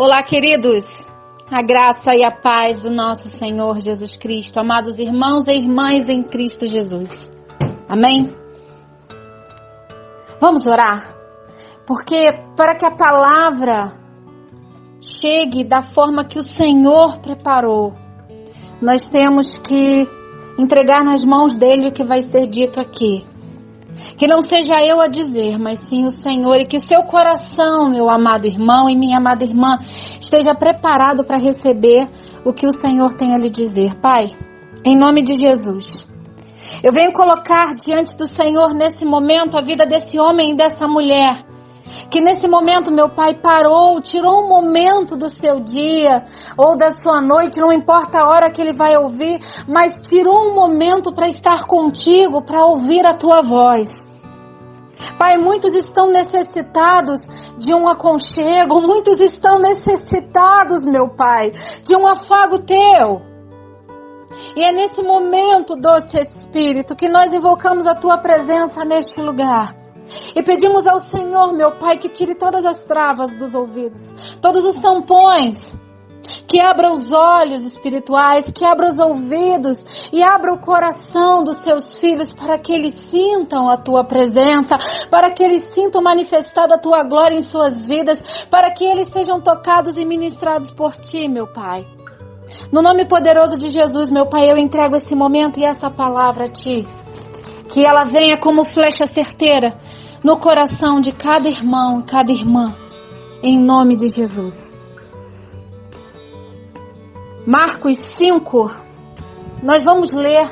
Olá, queridos, a graça e a paz do nosso Senhor Jesus Cristo, amados irmãos e irmãs em Cristo Jesus, amém? Vamos orar, porque para que a palavra chegue da forma que o Senhor preparou, nós temos que entregar nas mãos dele o que vai ser dito aqui. Que não seja eu a dizer, mas sim o Senhor, e que seu coração, meu amado irmão e minha amada irmã, esteja preparado para receber o que o Senhor tem a lhe dizer. Pai, em nome de Jesus, eu venho colocar diante do Senhor nesse momento a vida desse homem e dessa mulher, que nesse momento, meu Pai, parou, tirou um momento do seu dia ou da sua noite, não importa a hora que ele vai ouvir, mas tirou um momento para estar contigo, para ouvir a tua voz. Pai, muitos estão necessitados de um aconchego, muitos estão necessitados, meu Pai, de um afago teu. E é nesse momento, doce Espírito, que nós invocamos a tua presença neste lugar. E pedimos ao Senhor, meu Pai, que tire todas as travas dos ouvidos, todos os tampões, que abra os olhos espirituais, que abra os ouvidos e abra o coração dos seus filhos para que eles sintam a tua presença, para que eles sintam manifestada a tua glória em suas vidas, para que eles sejam tocados e ministrados por ti, meu Pai. No nome poderoso de Jesus, meu Pai, eu entrego esse momento e essa palavra a ti, que ela venha como flecha certeira no coração de cada irmão e cada irmã, em nome de Jesus. Marcos 5, nós vamos ler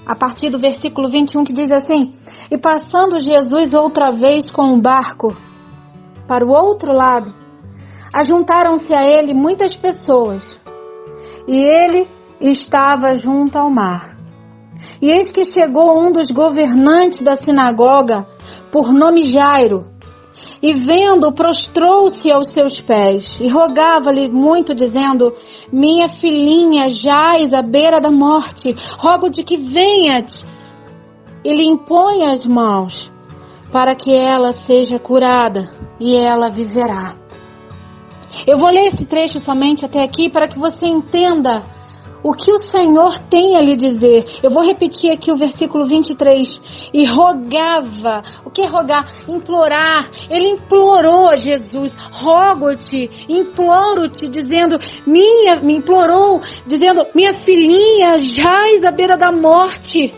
a partir do versículo 21, que diz assim: E passando Jesus outra vez com o barco para o outro lado, ajuntaram-se a ele muitas pessoas, e ele estava junto ao mar. E eis que chegou um dos governantes da sinagoga, por nome Jairo, e vendo, prostrou-se aos seus pés, e rogava-lhe muito, dizendo: Minha filhinha jaz à beira da morte, rogo-te que venhas e lhe imponha as mãos, para que ela seja curada, e ela viverá. Eu vou ler esse trecho somente até aqui, para que você entenda o que o Senhor tem a lhe dizer. Eu vou repetir aqui o versículo 23. E rogava. O que é rogar? Implorar. Ele implorou a Jesus. Rogo-te, imploro-te, dizendo, me implorou, dizendo, minha filhinha jaz à beira da morte.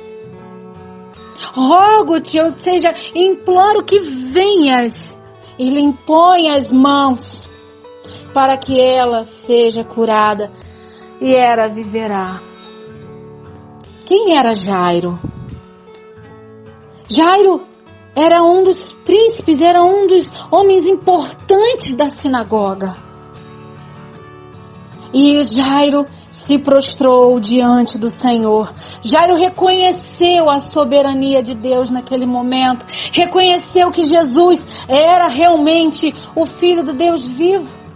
Rogo-te, ou seja, imploro que venhas e lhe impõe as mãos, para que ela seja curada, e ela viverá. Quem era Jairo? Jairo era um dos príncipes, era um dos homens importantes da sinagoga. E Jairo se prostrou diante do Senhor. Jairo reconheceu a soberania de Deus naquele momento. Reconheceu que Jesus era realmente o Filho do Deus vivo.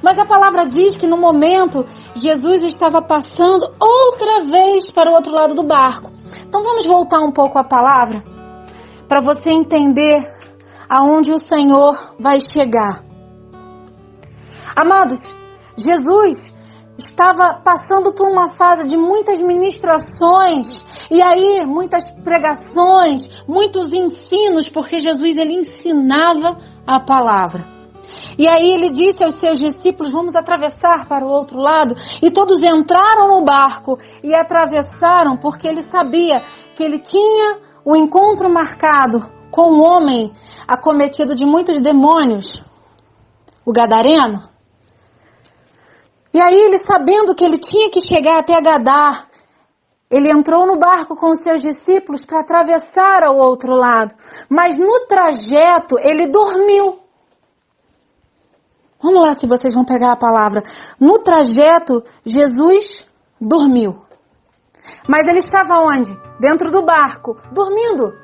Mas a palavra diz que no momento Jesus estava passando outra vez para o outro lado do barco. Então vamos voltar um pouco à palavra, para você entender aonde o Senhor vai chegar. Amados, Jesus estava passando por uma fase de muitas ministrações, e aí muitas pregações, muitos ensinos, porque Jesus ele ensinava a palavra. E aí ele disse aos seus discípulos: vamos atravessar para o outro lado. E todos entraram no barco e atravessaram, porque ele sabia que ele tinha o encontro marcado com um homem acometido de muitos demônios, o Gadareno. E aí ele, sabendo que ele tinha que chegar até Gadar, ele entrou no barco com os seus discípulos para atravessar ao outro lado. Mas no trajeto ele dormiu. Vamos lá, se vocês vão pegar a palavra. No trajeto, Jesus dormiu. Mas ele estava onde? Dentro do barco, dormindo,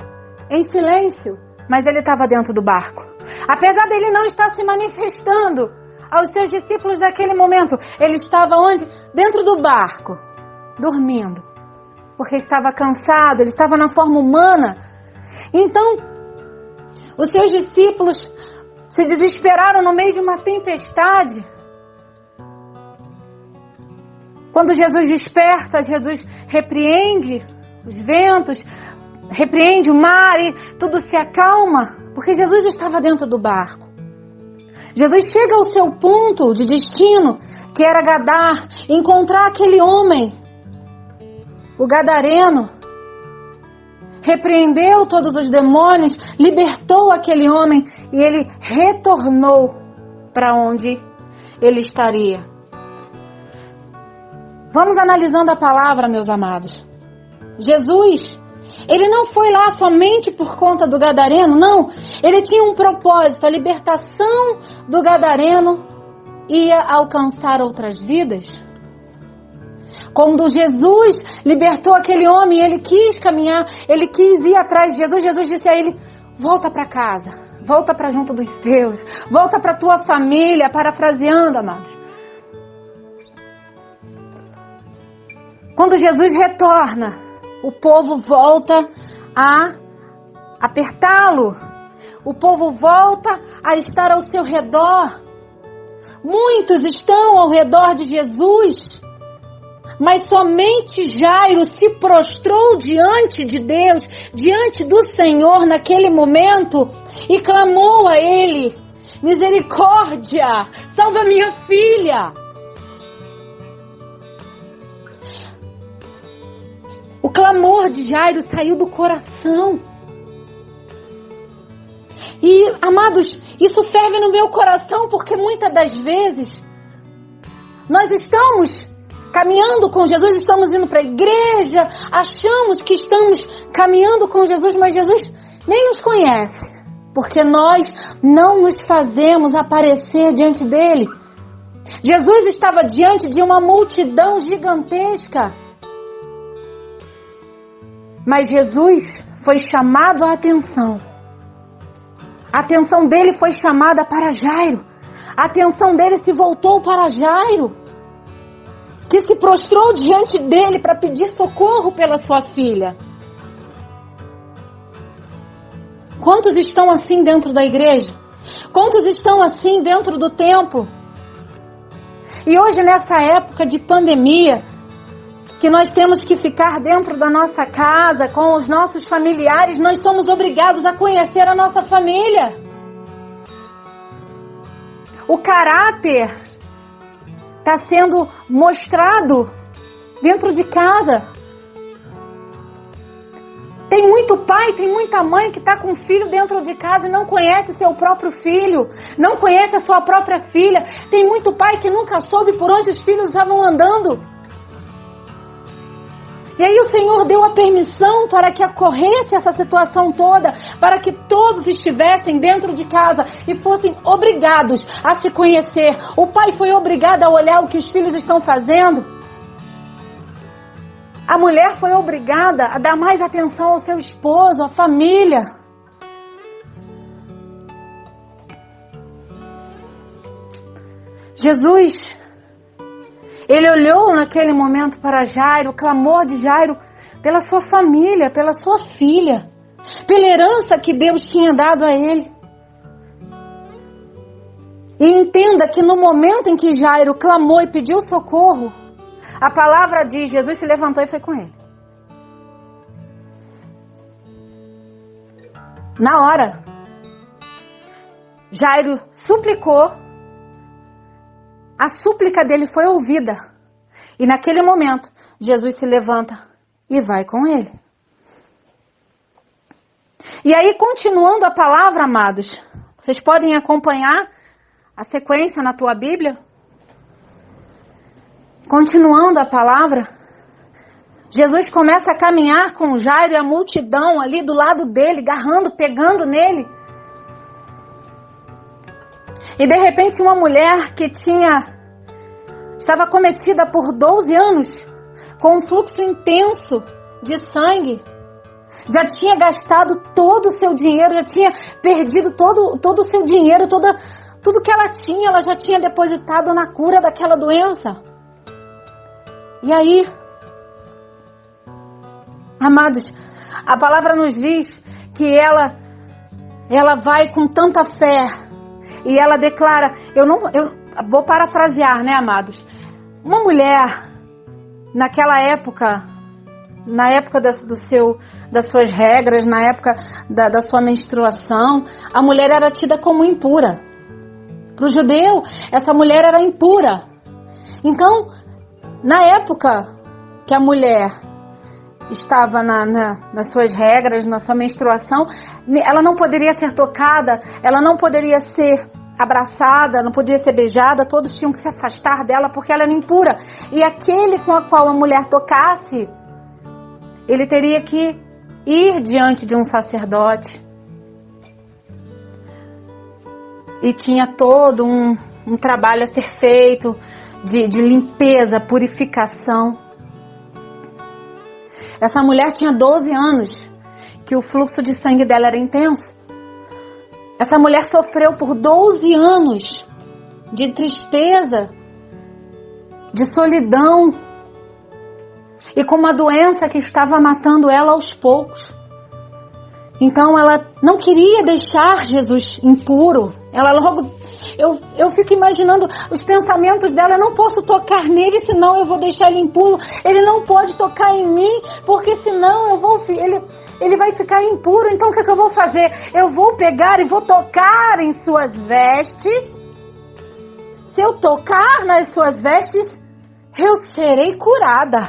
em silêncio. Mas ele estava dentro do barco. Apesar dele não estar se manifestando aos seus discípulos naquele momento, ele estava onde? Dentro do barco, dormindo. Porque estava cansado, ele estava na forma humana. Então, os seus discípulos se desesperaram no meio de uma tempestade. Quando Jesus desperta, Jesus repreende os ventos, repreende o mar e tudo se acalma, porque Jesus estava dentro do barco. Jesus chega ao seu ponto de destino, que era Gadar, encontrar aquele homem, o gadareno, repreendeu todos os demônios, libertou aquele homem e ele retornou para onde ele estaria. Vamos analisando a palavra, meus amados. Jesus, ele não foi lá somente por conta do gadareno, não. Ele tinha um propósito, a libertação do gadareno ia alcançar outras vidas. Quando Jesus libertou aquele homem, ele quis caminhar, ele quis ir atrás de Jesus. Jesus disse a ele: volta para casa, volta para junto dos teus, volta para tua família, parafraseando, amados. Quando Jesus retorna, o povo volta a apertá-lo, o povo volta a estar ao seu redor. Muitos estão ao redor de Jesus, mas somente Jairo se prostrou diante de Deus, diante do Senhor naquele momento e clamou a Ele: misericórdia, salva minha filha. O clamor de Jairo saiu do coração. E, amados, isso ferve no meu coração, porque muitas das vezes nós estamos caminhando com Jesus, estamos indo para a igreja, achamos que estamos caminhando com Jesus, mas Jesus nem nos conhece, porque nós não nos fazemos aparecer diante dele. Jesus estava diante de uma multidão gigantesca, mas Jesus foi chamado a atenção. A atenção dele foi chamada para Jairo. A atenção dele se voltou para Jairo, que se prostrou diante dele para pedir socorro pela sua filha. Quantos estão assim dentro da igreja? Quantos estão assim dentro do templo? E hoje, nessa época de pandemia, que nós temos que ficar dentro da nossa casa, com os nossos familiares, nós somos obrigados a conhecer a nossa família. O caráter está sendo mostrado dentro de casa. Tem muito pai, tem muita mãe que está com o filho dentro de casa e não conhece o seu próprio filho, não conhece a sua própria filha. Tem muito pai que nunca soube por onde os filhos estavam andando. E aí o Senhor deu a permissão para que ocorresse essa situação toda, para que todos estivessem dentro de casa e fossem obrigados a se conhecer. O pai foi obrigado a olhar o que os filhos estão fazendo. A mulher foi obrigada a dar mais atenção ao seu esposo, à família. Jesus, ele olhou naquele momento para Jairo, o clamor de Jairo pela sua família, pela sua filha, pela herança que Deus tinha dado a ele. E entenda que no momento em que Jairo clamou e pediu socorro, a palavra diz: Jesus se levantou e foi com ele. Na hora, Jairo suplicou, a súplica dele foi ouvida. E naquele momento, Jesus se levanta e vai com ele. E aí, continuando a palavra, amados, vocês podem acompanhar a sequência na tua Bíblia? Continuando a palavra, Jesus começa a caminhar com Jairo e a multidão ali do lado dele, agarrando, pegando nele. E de repente uma mulher que estava cometida por 12 anos, com um fluxo intenso de sangue, já tinha gastado todo o seu dinheiro, já tinha perdido todo o seu dinheiro, tudo que ela tinha, ela já tinha depositado na cura daquela doença. E aí, amados, a palavra nos diz que ela vai com tanta fé, E ela declara, eu vou parafrasear, né, amados? Uma mulher, naquela época, na época das suas regras, na época da sua menstruação, a mulher era tida como impura. Para o judeu, essa mulher era impura. Então, na época que a mulher estava nas suas regras, na sua menstruação, ela não poderia ser tocada, ela não poderia ser abraçada, não podia ser beijada, todos tinham que se afastar dela porque ela era impura. E aquele com a qual a mulher tocasse, ele teria que ir diante de um sacerdote. E tinha todo um trabalho a ser feito de limpeza, purificação. Essa mulher tinha 12 anos, que o fluxo de sangue dela era intenso. Essa mulher sofreu por 12 anos de tristeza, de solidão, e com uma doença que estava matando ela aos poucos. Então ela não queria deixar Jesus impuro. Ela logo... Eu fico imaginando os pensamentos dela. Eu não posso tocar nele, senão eu vou deixar ele impuro. Ele não pode tocar em mim, porque senão ele vai ficar impuro. Então o que eu vou fazer? Eu vou pegar e vou tocar em suas vestes. Se eu tocar nas suas vestes, eu serei curada.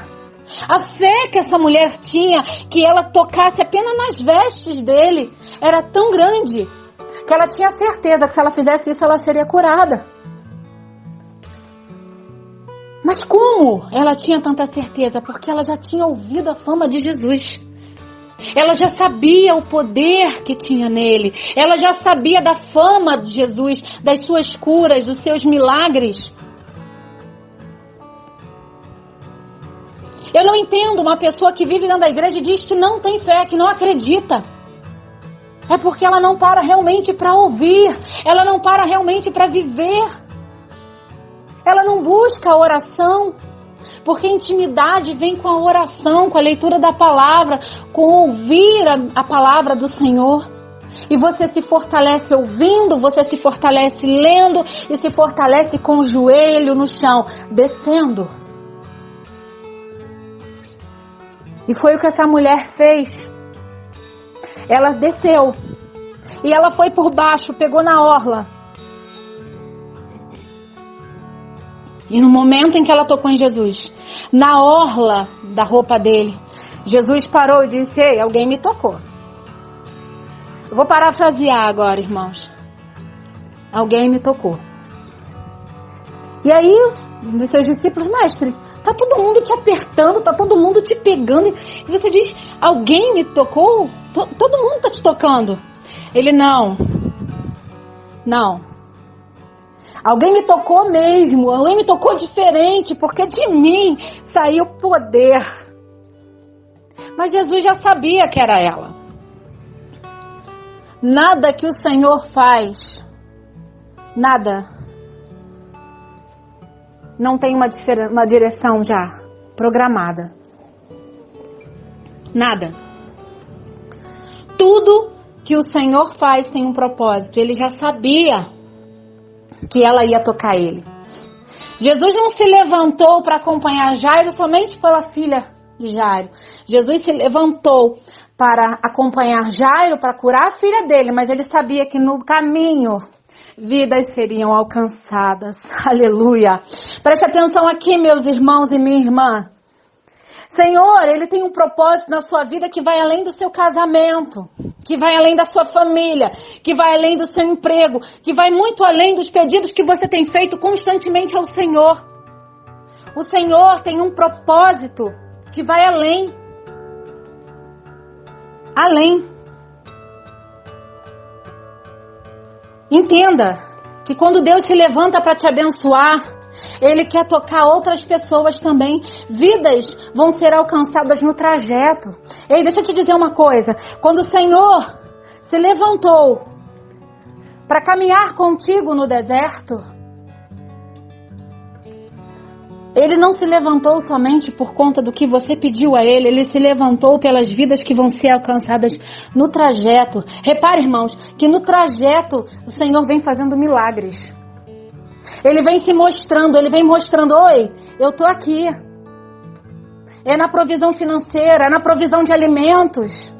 A fé que essa mulher tinha, que ela tocasse apenas nas vestes dele, era tão grande que ela tinha certeza que se ela fizesse isso, ela seria curada. Mas como ela tinha tanta certeza? Porque ela já tinha ouvido a fama de Jesus. Ela já sabia o poder que tinha nele. Ela já sabia da fama de Jesus, das suas curas, dos seus milagres. Eu não entendo uma pessoa que vive dentro da igreja e diz que não tem fé, que não acredita. É porque ela não para realmente para ouvir. Ela não para realmente para viver. Ela não busca a oração. Porque a intimidade vem com a oração, com a leitura da palavra, com ouvir a palavra do Senhor. E você se fortalece ouvindo, você se fortalece lendo e se fortalece com o joelho no chão, descendo. E foi o que essa mulher fez. Ela desceu. E ela foi por baixo, pegou na orla. E no momento em que ela tocou em Jesus, na orla da roupa dele, Jesus parou e disse: ei, alguém me tocou. Eu vou parafrasear agora, irmãos. Alguém me tocou. E aí, os seus discípulos, mestre, tá todo mundo te apertando, tá todo mundo te pegando. E você diz: alguém me tocou? Todo mundo tá te tocando. Ele: não. Alguém me tocou mesmo, alguém me tocou diferente, porque de mim saiu poder. Mas Jesus já sabia que era ela. Nada que o Senhor faz, nada, não tem uma direção já programada. Nada. Tudo que o Senhor faz tem um propósito. Ele já sabia que ela ia tocar ele. Jesus não se levantou para acompanhar Jairo somente pela filha de Jairo. Jesus se levantou para acompanhar Jairo, para curar a filha dele, mas ele sabia que no caminho vidas seriam alcançadas. Aleluia. Preste atenção aqui, meus irmãos e minha irmã. Senhor, Ele tem um propósito na sua vida que vai além do seu casamento, que vai além da sua família, que vai além do seu emprego, que vai muito além dos pedidos que você tem feito constantemente ao Senhor. O Senhor tem um propósito que vai além. Além. Entenda que quando Deus se levanta para te abençoar, Ele quer tocar outras pessoas também. Vidas vão ser alcançadas no trajeto. Ei, deixa eu te dizer uma coisa. Quando o Senhor se levantou para caminhar contigo no deserto, Ele não se levantou somente por conta do que você pediu a ele. Ele se levantou pelas vidas que vão ser alcançadas no trajeto. Repare, irmãos, que no trajeto o Senhor vem fazendo milagres. Ele vem se mostrando, ele vem mostrando, oi, eu estou aqui. É na provisão financeira, é na provisão de alimentos.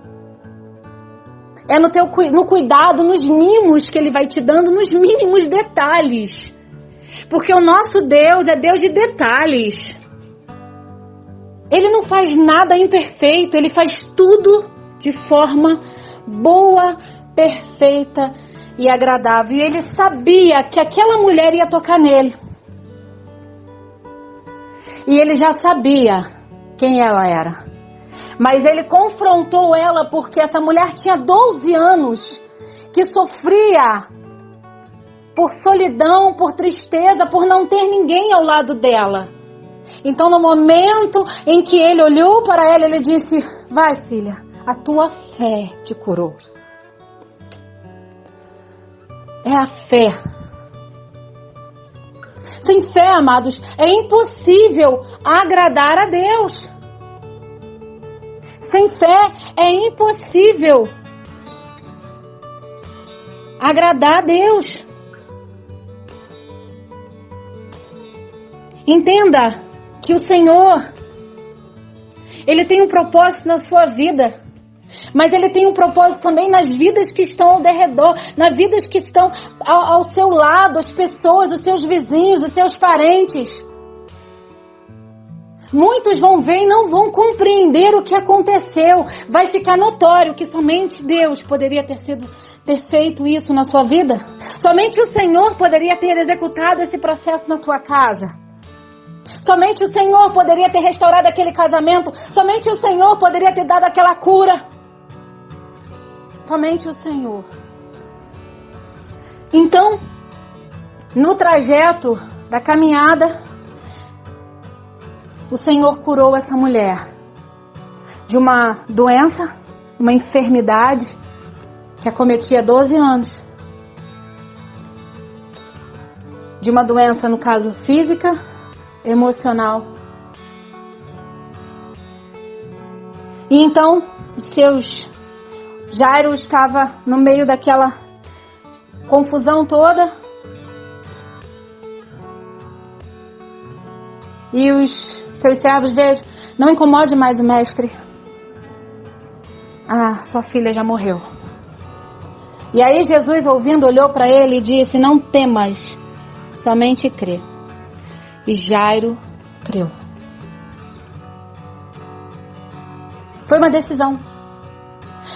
É no cuidado, nos mimos que ele vai te dando, nos mínimos detalhes. Porque o nosso Deus é Deus de detalhes. Ele não faz nada imperfeito, ele faz tudo de forma boa, perfeita e agradável. E ele sabia que aquela mulher ia tocar nele. E ele já sabia quem ela era. Mas ele confrontou ela porque essa mulher tinha 12 anos que sofria por solidão, por tristeza, por não ter ninguém ao lado dela. Então, no momento em que ele olhou para ela, ele disse: vai, filha, a tua fé te curou. É a fé. Sem fé, amados, é impossível agradar a Deus. Sem fé é impossível agradar a Deus. Entenda que o Senhor, Ele tem um propósito na sua vida, mas Ele tem um propósito também nas vidas que estão ao derredor, nas vidas que estão ao seu lado, as pessoas, os seus vizinhos, os seus parentes. Muitos vão ver e não vão compreender o que aconteceu. Vai ficar notório que somente Deus poderia ter feito isso na sua vida. Somente o Senhor poderia ter executado esse processo na tua casa. Somente o Senhor poderia ter restaurado aquele casamento. Somente o Senhor poderia ter dado aquela cura. Somente o Senhor. Então, no trajeto da caminhada, o Senhor curou essa mulher de uma doença, uma enfermidade que acometia 12 anos. De uma doença, no caso, física, emocional. E então, Jairo estava no meio daquela confusão toda. E os seus servos veio: não incomode mais o mestre. Sua filha já morreu. E aí Jesus, ouvindo, olhou para ele e disse: não temas, somente crê. E Jairo creu. Foi uma decisão.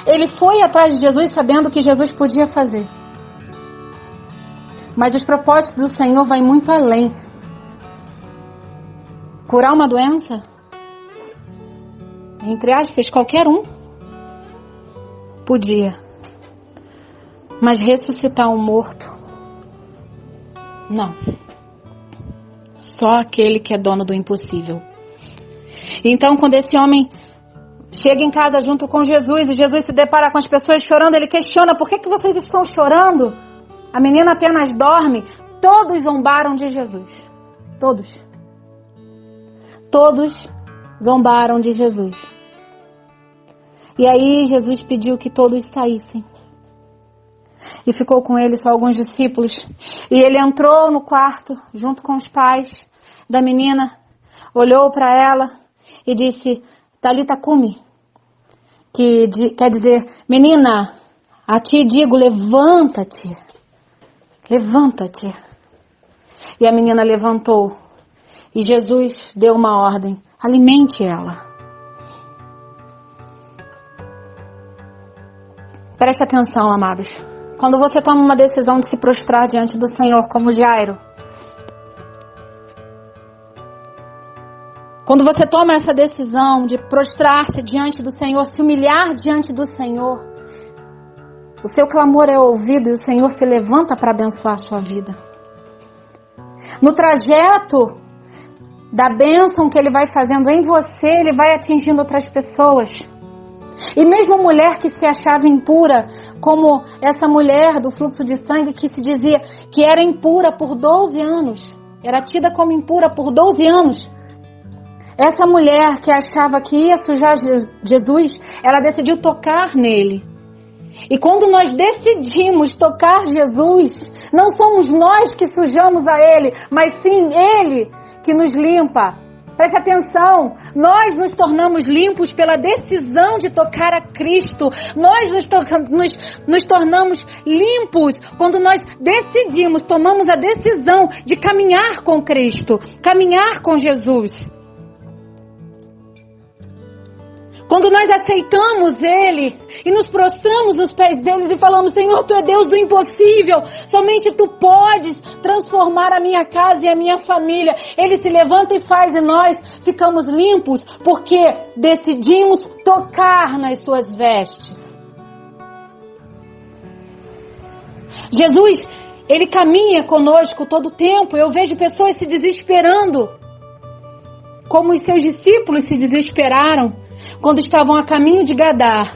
Ele foi atrás de Jesus sabendo o que Jesus podia fazer. Mas os propósitos do Senhor vão muito além. Curar uma doença, entre aspas, qualquer um podia. Mas ressuscitar um morto, não. Só aquele que é dono do impossível. Então, quando esse homem chega em casa junto com Jesus, e Jesus se depara com as pessoas chorando, ele questiona: por que vocês estão chorando? A menina apenas dorme. Todos zombaram de Jesus. Todos zombaram de Jesus. E aí Jesus pediu que todos saíssem. E ficou com ele só alguns discípulos. E ele entrou no quarto junto com os pais da menina, olhou para ela e disse: Talita cumi, que quer dizer: menina, a ti digo, levanta-te. Levanta-te. E a menina levantou. E Jesus deu uma ordem: alimente ela. Preste atenção, amados. Quando você toma uma decisão de se prostrar diante do Senhor, como Jairo, quando você toma essa decisão de prostrar-se diante do Senhor, se humilhar diante do Senhor, o seu clamor é ouvido e o Senhor se levanta para abençoar a sua vida. No trajeto da bênção que Ele vai fazendo em você, Ele vai atingindo outras pessoas. E mesmo mulher que se achava impura, como essa mulher do fluxo de sangue que se dizia que era impura por 12 anos, era tida como impura por 12 anos. Essa mulher que achava que ia sujar Jesus, ela decidiu tocar nele. E quando nós decidimos tocar Jesus, não somos nós que sujamos a Ele, mas sim Ele que nos limpa. Preste atenção, nós nos tornamos limpos pela decisão de tocar a Cristo. Nós nos tornamos limpos quando nós decidimos, tomamos a decisão de caminhar com Cristo, caminhar com Jesus. Quando nós aceitamos Ele e nos prostramos nos pés deles e falamos: Senhor, Tu é Deus do impossível, somente Tu podes transformar a minha casa e a minha família. Ele se levanta e faz, e nós ficamos limpos porque decidimos tocar nas Suas vestes. Jesus, Ele caminha conosco todo o tempo. Eu vejo pessoas se desesperando, como os Seus discípulos se desesperaram quando estavam a caminho de Gadá,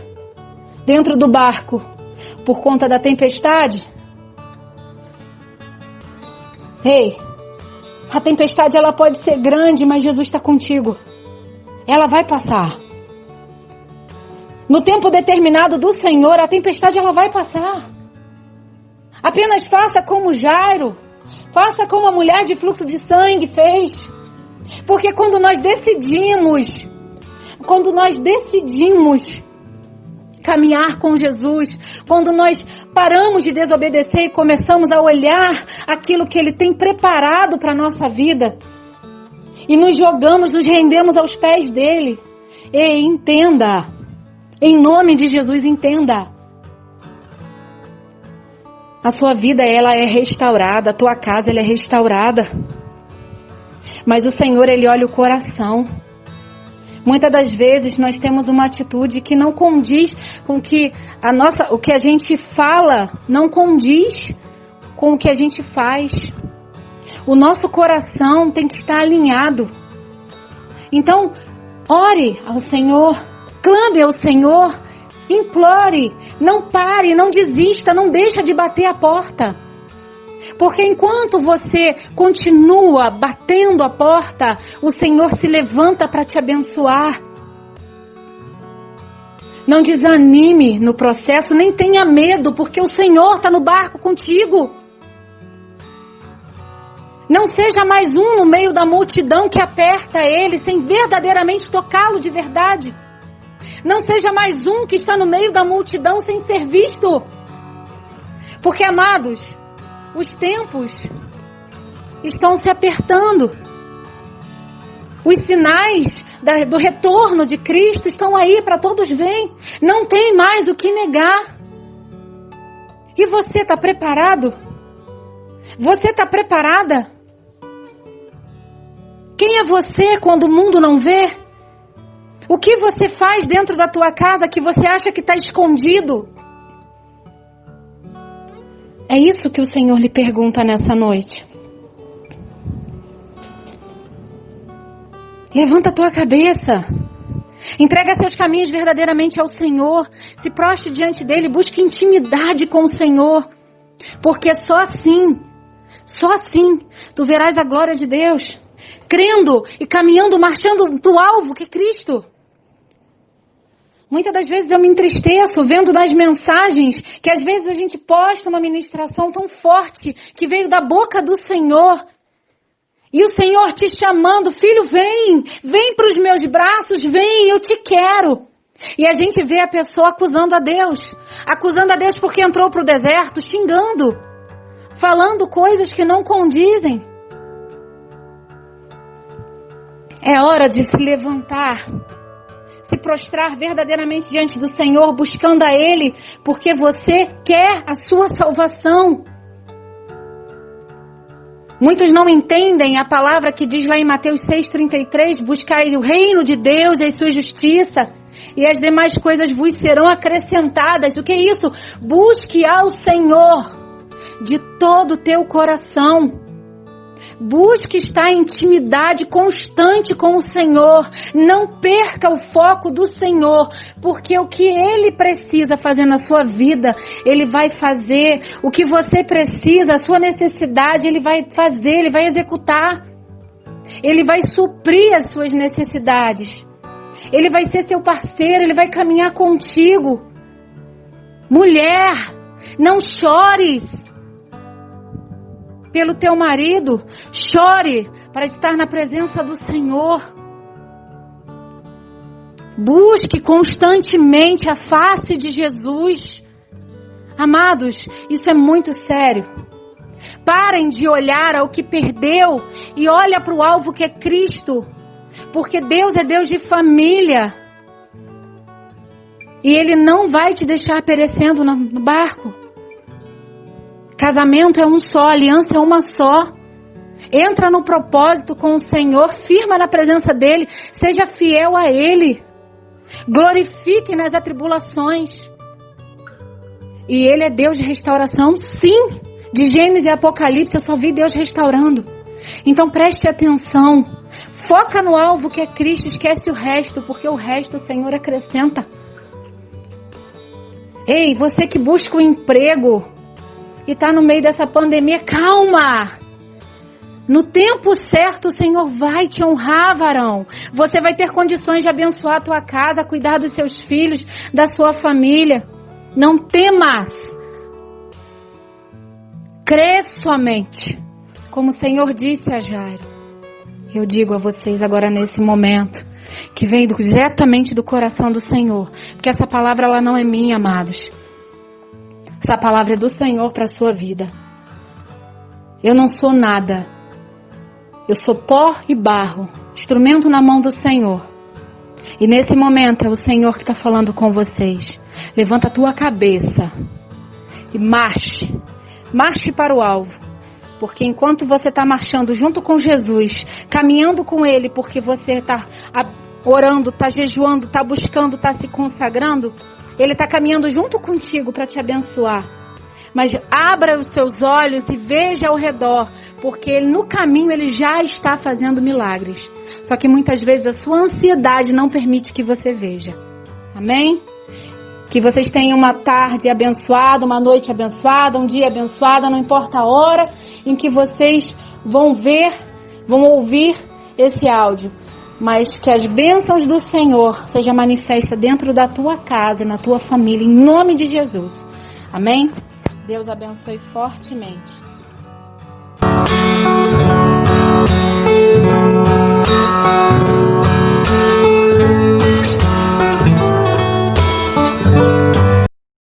dentro do barco, por conta da tempestade. Ei, a tempestade ela pode ser grande, mas Jesus está contigo. Ela vai passar. No tempo determinado do Senhor, a tempestade ela vai passar. Apenas faça como Jairo, faça como a mulher de fluxo de sangue fez. Porque quando nós decidimos caminhar com Jesus, quando nós paramos de desobedecer e começamos a olhar aquilo que Ele tem preparado para a nossa vida, e nos jogamos, nos rendemos aos pés dEle, e entenda, em nome de Jesus, entenda, a sua vida ela é restaurada, a tua casa ela é restaurada, mas o Senhor Ele olha o coração. Muitas das vezes nós temos uma atitude que não condiz com que o que a gente fala, não condiz com o que a gente faz. O nosso coração tem que estar alinhado. Então, ore ao Senhor, clame ao Senhor, implore, não pare, não desista, não deixa de bater a porta. Porque enquanto você continua batendo a porta, o Senhor se levanta para te abençoar. Não desanime no processo, nem tenha medo, porque o Senhor está no barco contigo. Não seja mais um no meio da multidão que aperta Ele, sem verdadeiramente tocá-lo de verdade. Não seja mais um que está no meio da multidão sem ser visto. Porque, amados, os tempos estão se apertando. Os sinais do retorno de Cristo estão aí para todos verem. Não tem mais o que negar. E você está preparado? Você está preparada? Quem é você quando o mundo não vê? O que você faz dentro da tua casa que você acha que está escondido? É isso que o Senhor lhe pergunta nessa noite. Levanta a tua cabeça. Entrega seus caminhos verdadeiramente ao Senhor. Se prostre diante dEle. Busque intimidade com o Senhor. Porque só assim, tu verás a glória de Deus. Crendo e caminhando, marchando para o alvo que é Cristo. Muitas das vezes eu me entristeço vendo nas mensagens que às vezes a gente posta uma ministração tão forte que veio da boca do Senhor. E o Senhor te chamando: filho, vem para os meus braços, vem, eu te quero. E a gente vê a pessoa acusando a Deus porque entrou para o deserto, xingando, falando coisas que não condizem. É hora de se levantar, se prostrar verdadeiramente diante do Senhor, buscando a Ele, porque você quer a sua salvação. Muitos não entendem a palavra que diz lá em Mateus 6,33, buscai o reino de Deus e a sua justiça, e as demais coisas vos serão acrescentadas. O que é isso? Busque ao Senhor de todo o teu coração. Busque estar em intimidade constante com o Senhor. Não perca o foco do Senhor, porque o que Ele precisa fazer na sua vida, Ele vai fazer. O que você precisa, a sua necessidade, Ele vai fazer, Ele vai executar. Ele vai suprir as suas necessidades. Ele vai ser seu parceiro, Ele vai caminhar contigo. Mulher, não chores pelo teu marido, chore para estar na presença do Senhor. Busque constantemente a face de Jesus. Amados, isso é muito sério. Parem de olhar ao que perdeu e olha para o alvo que é Cristo, porque Deus é Deus de família e Ele não vai te deixar perecendo no barco. Casamento é um só, aliança é uma só. Entra no propósito com o Senhor, firma na presença dEle, seja fiel a Ele. Glorifique nas atribulações. E Ele é Deus de restauração, sim. De Gênesis e Apocalipse eu só vi Deus restaurando. Então preste atenção. Foca no alvo que é Cristo, esquece o resto, porque o resto o Senhor acrescenta. Ei, você que busca um emprego e está no meio dessa pandemia, calma! No tempo certo o Senhor vai te honrar, varão. Você vai ter condições de abençoar a tua casa, cuidar dos seus filhos, da sua família. Não temas. Crê somente. Como o Senhor disse a Jairo. Eu digo a vocês agora nesse momento, que vem diretamente do coração do Senhor. Porque essa palavra ela não é minha, amados. Essa palavra é do Senhor para a sua vida. Eu não sou nada. Eu sou pó e barro, instrumento na mão do Senhor. E nesse momento é o Senhor que está falando com vocês. Levanta a tua cabeça e marche. Marche para o alvo. Porque enquanto você está marchando junto com Jesus, caminhando com Ele, porque você está orando, está jejuando, está buscando, está se consagrando, Ele está caminhando junto contigo para te abençoar. Mas abra os seus olhos e veja ao redor, porque no caminho Ele já está fazendo milagres. Só que muitas vezes a sua ansiedade não permite que você veja. Amém? Que vocês tenham uma tarde abençoada, uma noite abençoada, um dia abençoado, não importa a hora em que vocês vão ouvir esse áudio. Mas que as bênçãos do Senhor sejam manifestas dentro da tua casa, na tua família, em nome de Jesus. Amém? Deus abençoe fortemente.